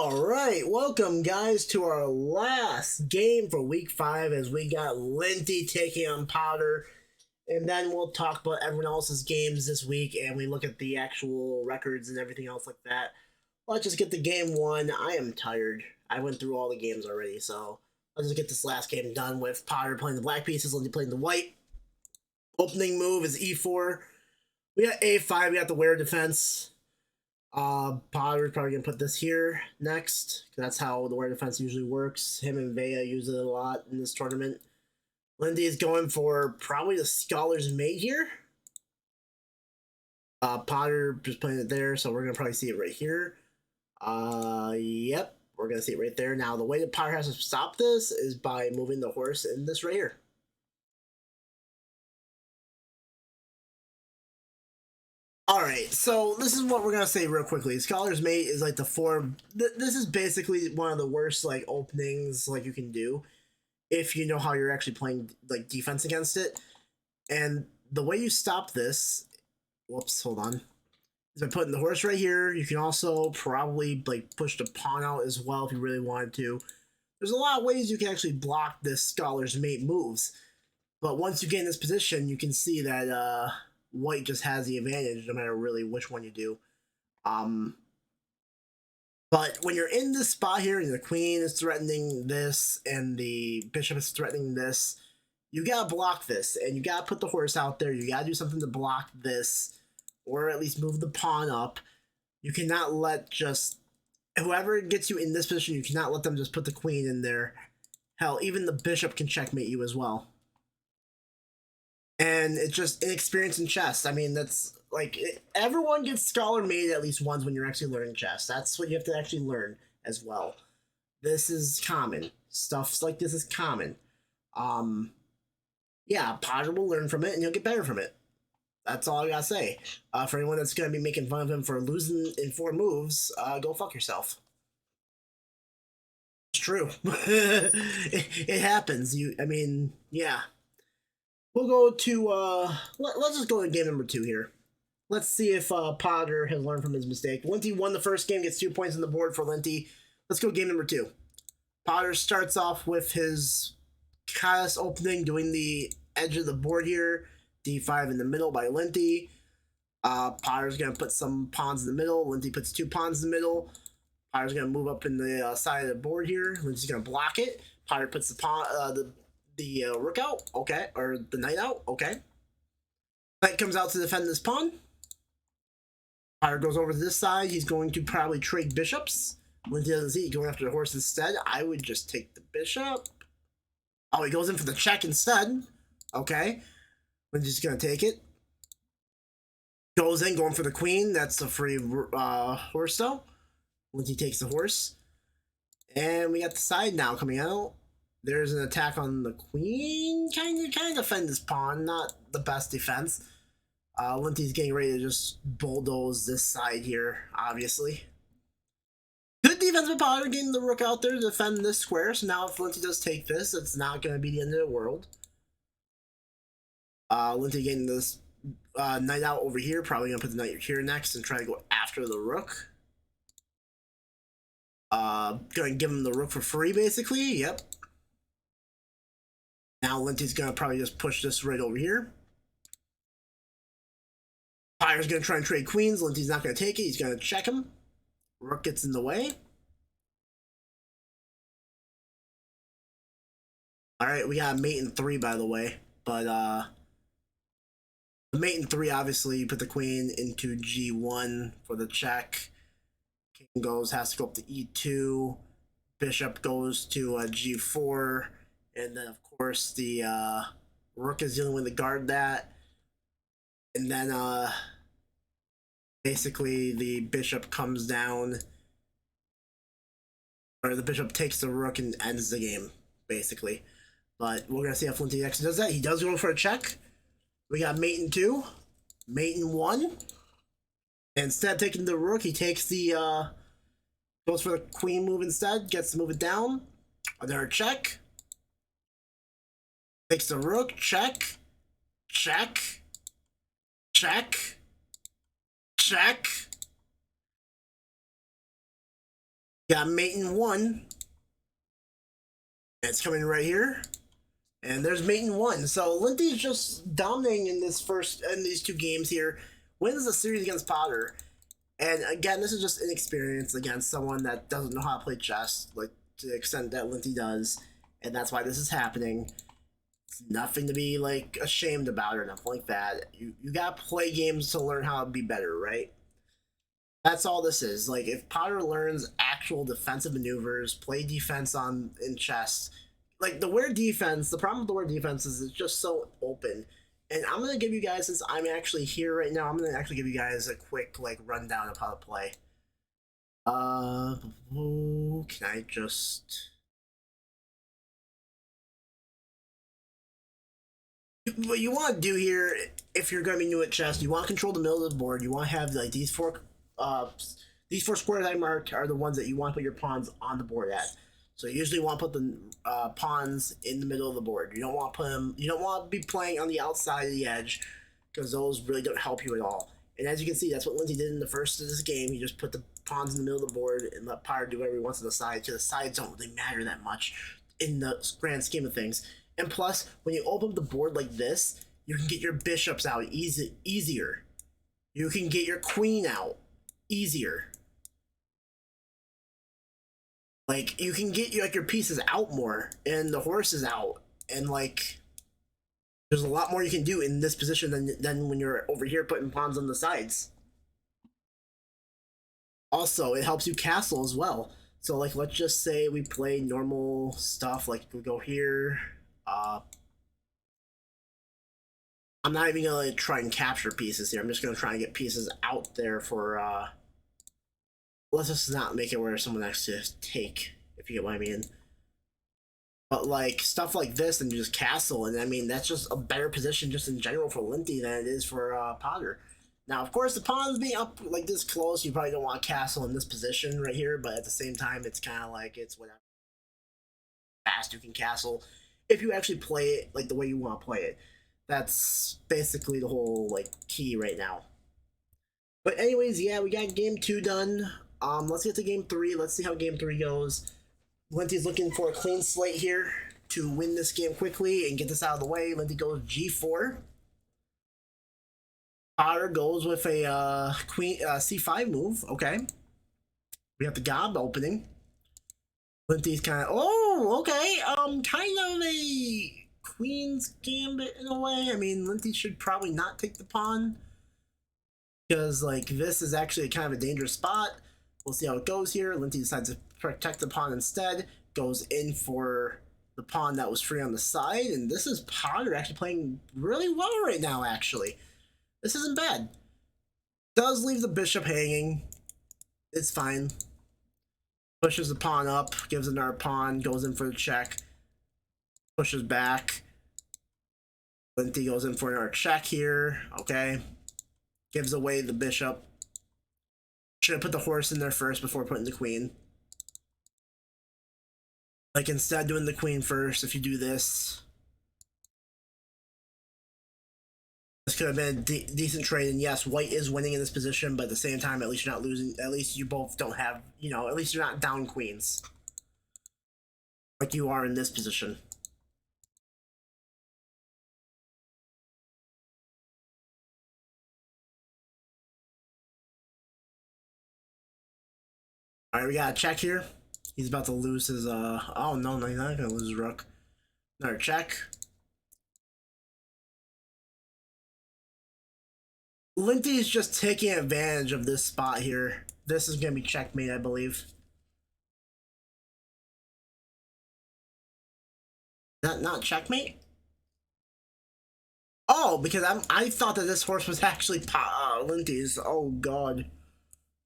Alright, welcome guys to our last game for week 5 as we got Linty taking on Potter. And then we'll talk about everyone else's games this week and we look at the actual records and everything else like that. Let's just get the game one. I am tired. I went through all the games already, so let's just get this last game done with Potter playing the black pieces, Linty playing the white. Opening move is e4. We got a5, we got the wear defense. Potter's probably gonna put this here next. That's how the wear defense usually works. Him and Vea use it a lot in this tournament. Lindy is going for probably the Scholar's Mate here. Potter just putting it there, so we're gonna probably see it right here. Yep, we're gonna see it right there. Now the way that Potter has to stop this is by moving the horse in this right here. Alright, so this is what we're gonna say real quickly. Scholar's Mate is like the form. This is basically one of the worst like openings like you can do if you know how you're actually playing like defense against it. And the way you stop this, whoops, hold on, is by putting the horse right here. You can also probably like push the pawn out as well if you really wanted to. There's a lot of ways you can actually block this Scholar's Mate moves, but once you get in this position, you can see that white just has the advantage no matter really which one you do. But when you're in this spot here and the queen is threatening this and the bishop is threatening this, you gotta block this and you gotta put the horse out there. You gotta do something to block this or at least move the pawn up. You cannot let just whoever gets you in this position, you cannot let them just put the queen in there. Hell, even the bishop can checkmate you as well. And it's just inexperience in chess. I mean, that's like everyone gets Scholar Mate at least once when you're actually learning chess. That's what you have to actually learn as well. This is common. Stuff like this is common. Yeah, Potter will learn from it and he'll get better from it. That's all I gotta say. For anyone that's gonna be making fun of him for losing in 4 moves, go fuck yourself. It's true. it happens. I mean, yeah. We'll go to, let's just go to game number 2 here. Let's see if Potter has learned from his mistake. Linty won the first game, gets 2 points on the board for Linty. Let's go game number 2. Potter starts off with his chaos opening, doing the edge of the board here. D5 in the middle by Linty. Potter's going to put some pawns in the middle. Linty puts 2 pawns in the middle. Potter's going to move up in the side of the board here. Linty's going to block it. Potter puts the pawn, the rook out, okay, or the knight out, okay. Knight comes out to defend this pawn. Potter goes over to this side. He's going to probably trade bishops. Linty doesn't see it, going after the horse instead. I would just take the bishop. Oh, he goes in for the check instead. Okay. Linty's going to take it. Goes in, going for the queen. That's a free horse, though. Linty takes the horse. And we got the side now coming out. There's an attack on the queen. Kind of defend this pawn. Not the best defense. Linty's getting ready to just bulldoze this side here, obviously. Good defense by Potter, getting the rook out there to defend this square. So now if Linty does take this, it's not going to be the end of the world. Linty getting this knight out over here. Probably going to put the knight here next and try to go after the rook. Going to give him the rook for free, basically. Yep. Now Linty's going to probably just push this right over here. Potter's going to try and trade queens. Linty's not going to take it. He's going to check him. Rook gets in the way. Alright, we got a mate in 3, by the way. But, the mate in 3, obviously, you put the queen into G1 for the check. King has to go up to E2. Bishop goes to G4. And then, of course, the rook is the only one to guard that. And then, basically, the bishop comes down. Or the bishop takes the rook and ends the game, basically. But we're going to see if Linty actually does that. He does go for a check. We got mate in 2. Mate in 1. And instead of taking the rook, he takes the, goes for the queen move instead. Gets to move it down. Another check. Takes the rook, check, check, check, check. Got mate in 1. It's coming right here. And there's mate in 1. So Linty's just dominating in these 2 games here. Wins the series against Potter. And again, this is just inexperience against someone that doesn't know how to play chess, like to the extent that Linty does. And that's why this is happening. It's nothing to be like ashamed about or nothing like that. You gotta play games to learn how to be better, right? That's all this is. Like if Potter learns actual defensive maneuvers, play defense in chess, like the weird defense. The problem with the weird defense is it's just so open. And I'm gonna give you guys, since I'm actually here right now, I'm gonna actually give you guys a quick like rundown of how to play. Can I just? What you want to do here, if you're going to be new at chess, you want to control the middle of the board. You want to have like these four squares I marked are the ones that you want to put your pawns on the board at. So you usually want to put the pawns in the middle of the board. You don't want to put them. You don't want to be playing on the outside of the edge because those really don't help you at all. And as you can see, that's what Linty did in the first of this game. He just put the pawns in the middle of the board and let Potter do whatever he wants on the side. Because the sides don't really matter that much in the grand scheme of things. And plus, when you open up the board like this, you can get your bishops out easier. You can get your queen out easier. Like, you can get your pieces out more, and the horses out, and like, there's a lot more you can do in this position than when you're over here putting pawns on the sides. Also, it helps you castle as well. So, like, let's just say we play normal stuff, like we go here. I'm not even gonna try and capture pieces here. I'm just gonna try and get pieces out there for let's just not make it where someone has to take, if you get what I mean. But like stuff like this, and you just castle, and I mean that's just a better position just in general for Linty than it is for Potter. Now, of course, the pawns being up like this close, you probably don't want to castle in this position right here, but at the same time, it's kind of like it's whatever fast you can castle if you actually play it like the way you want to play it. That's basically the whole like key right now. But anyways, yeah, we got game 2 done. Let's get to game 3. Let's see how game 3 goes. Linty's looking for a clean slate here to win this game quickly and get this out of the way. Linty goes g4. Potter goes with a queen c5 move. Okay, we have the gob opening. Linty's kind of okay. Kind of a queen's gambit in a way. I mean, Linty should probably not take the pawn because like this is actually kind of a dangerous spot. We'll see how it goes here. Linty decides to protect the pawn instead. Goes in for the pawn that was free on the side, and this is Potter actually playing really well right now. Actually, this isn't bad. Does leave the bishop hanging. It's fine. Pushes the pawn up, gives another pawn, goes in for the check. Pushes back. Linty goes in for another check here. Okay. Gives away the bishop. Should have put the horse in there first before putting the queen. Like instead of doing the queen first, if you do this. This could have been a decent trade, and yes, white is winning in this position, but at the same time, at least you're not losing. At least you both don't have, at least you're not down queens. Like you are in this position. Alright, we got a check here. He's about to lose his, oh no, he's not gonna lose his rook. Another check. Linty is just taking advantage of this spot here. This is gonna be checkmate, I believe. Not checkmate? Oh, because I thought that this horse was actually Linty's. Oh god.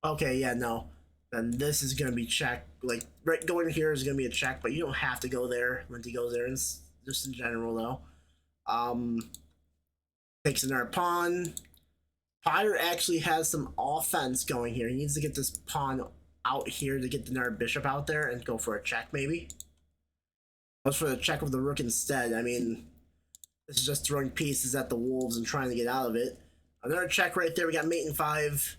Okay, yeah, no. Then this is gonna be check. Like right going here is gonna be a check, but you don't have to go there. Linty goes there, just in general though. Takes another pawn. Potter actually has some offense going here. He needs to get this pawn out here to get another bishop out there and go for a check maybe. Goes for the check with the rook instead. I mean, this is just throwing pieces at the wolves and trying to get out of it. Another check right there. We got mate in 5.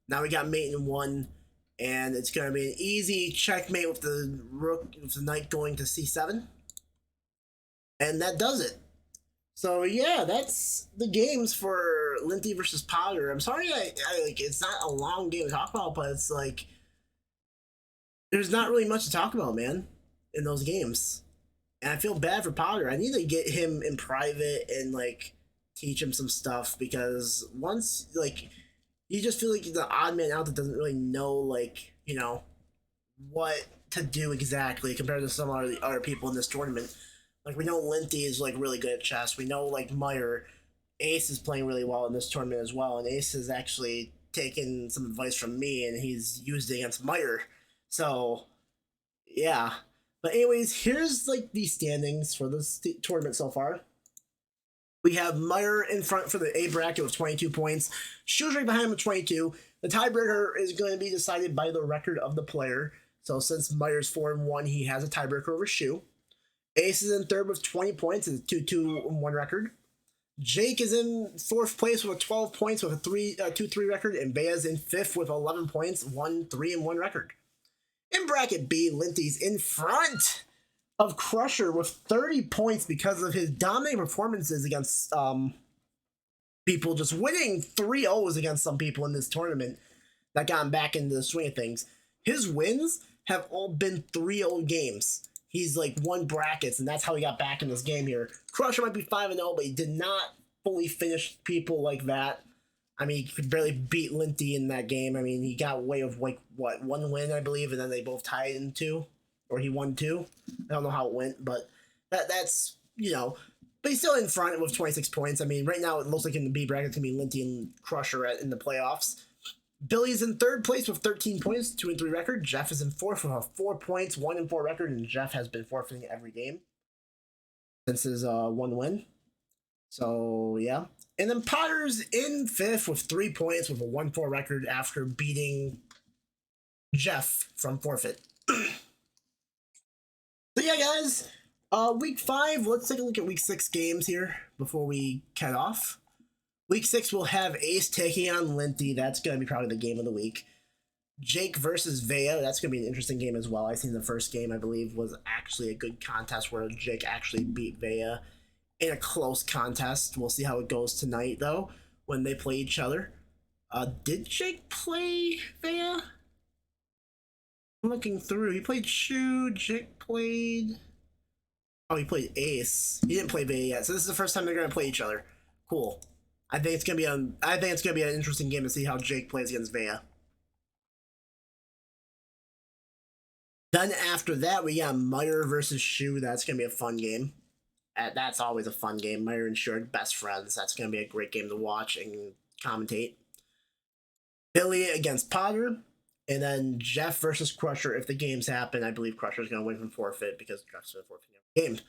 Now we got mate in 1. and it's going to be an easy checkmate with the rook, with the knight going to c7, and that does it. So yeah, that's the games for Linty versus Potter. I'm sorry, I like it's not a long game to talk about, but it's like there's not really much to talk about, man, in those games. And I feel bad for Potter. I need to get him in private and like teach him some stuff, because once like you just feel like the odd man out that doesn't really know, like, what to do exactly compared to some other people in this tournament. Like, we know Linty is like really good at chess. We know like Meyer, Ace is playing really well in this tournament as well, and Ace has actually taken some advice from me and he's used it against Meyer. So yeah. But anyways, here's like the standings for this tournament so far. We have Meyer in front for the A bracket with 22 points. Shu's right behind him with 22. The tiebreaker is going to be decided by the record of the player. So since Meyer's 4-1, he has a tiebreaker over Shu. Ace is in third with 20 points. It's a 2-2-1 record. Jake is in fourth place with 12 points with a 2-3 record. And Bea's in fifth with 11 points, 1-3-1 record. In bracket B, Linty's in front of Crusher with 30 points because of his dominating performances against people, just winning 3-0s against some people in this tournament that got him back into the swing of things. His wins have all been 3-0 games. He's like won brackets, and that's how he got back in this game here. Crusher might be 5-0, but he did not fully finish people like that. I mean, he could barely beat Linty in that game. I mean, he got away with like what, one win, I believe, and then they both tied in 2, or he won 2. I don't know how it went, but that's But he's still in front with 26 points. I mean, right now it looks like in the B bracket it's gonna be Linty and Crusher in the playoffs. Billy's in third place with 13 points, 2-3 record. Jeff is in fourth with 4 points, 1-4 record, and Jeff has been forfeiting every game since his one win. So yeah. And then Potter's in fifth with 3 points with a 1-4 record after beating Jeff from forfeit. So yeah, guys. Week 5, let's take a look at week 6 games here before we cut off. Week 6 will have Ace taking on Linty. That's going to be probably the game of the week. Jake versus Vea. That's going to be an interesting game as well. I think the first game, I believe, was actually a good contest where Jake actually beat Vea in a close contest. We'll see how it goes tonight, though, when they play each other. Did Jake play Vea? I'm looking through. He played Shu. Jake played... Oh, he played Ace. He didn't play Vea yet. So this is the first time they're going to play each other. Cool. I think it's gonna be an interesting game to see how Jake plays against Vea. Then after that, we got Meyer versus Shu. That's gonna be a fun game. That's always a fun game. Meyer and Shu are best friends. That's gonna be a great game to watch and commentate. Billy against Potter, and then Jeff versus Crusher. If the games happen, I believe Crusher's gonna win from forfeit because Jeff's been forfeiting every game.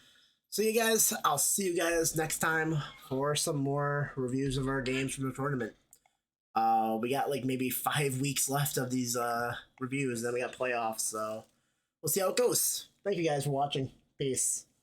So you guys, I'll see you guys next time for some more reviews of our games from the tournament. We got like maybe 5 weeks left of these reviews, then we got playoffs, so we'll see how it goes. Thank you guys for watching. Peace.